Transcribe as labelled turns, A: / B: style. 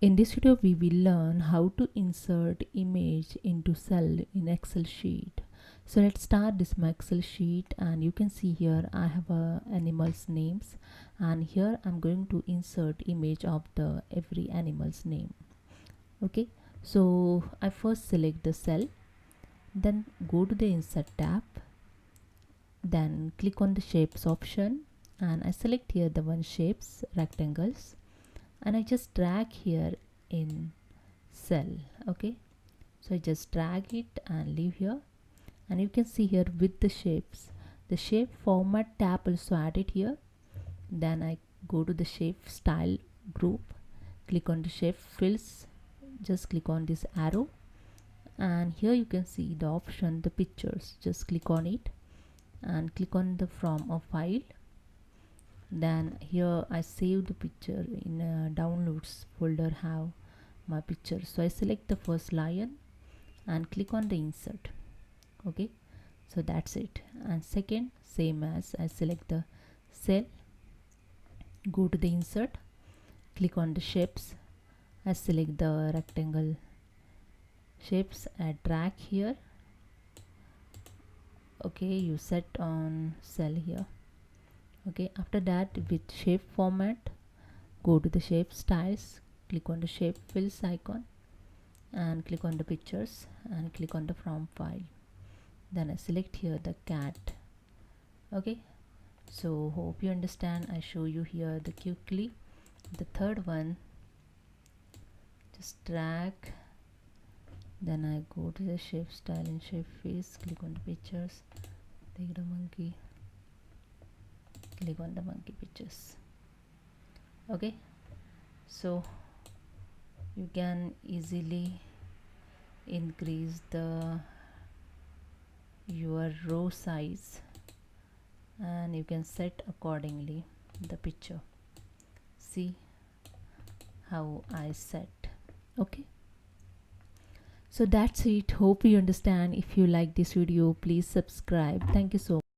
A: In this video, we will learn how to insert image into cell in Excel sheet. So let's start this my Excel sheet, and you can see here I have animals names, and here I'm going to insert image of the every animal's name. Okay, so I first select the cell, then go to the insert tab, then click on the shapes option, and I select here the one shapes rectangles, and I just drag here in cell. Okay, so I just drag it and leave here, and you can see here with the shapes, the shape format tab also added here. Then I go to the shape style group, click on the shape fills, just click on this arrow, and here you can see the option the pictures, just click on it and click on the from a file. Then here I save the picture in a downloads folder, have my picture. So I select the first lion and click on the insert. Okay, so that's it. And second, same as I select the cell, go to the insert, click on the shapes, I select the rectangle shapes, I drag here. Okay, you set on cell here. Okay, after that with shape format, go to the shape styles, click on the shape fills icon and click on the pictures and click on the from file. Then I select here the cat. Okay, so hope you understand. I show you here the quickly. The third one, just drag, then I go to the shape style and shape face, click on the pictures, take the monkey, click on the monkey pictures. Okay, so you can easily increase the your row size, and you can set accordingly the picture. See how I set. Okay, so that's it. Hope you understand. If you like this video, please subscribe. Thank you so much.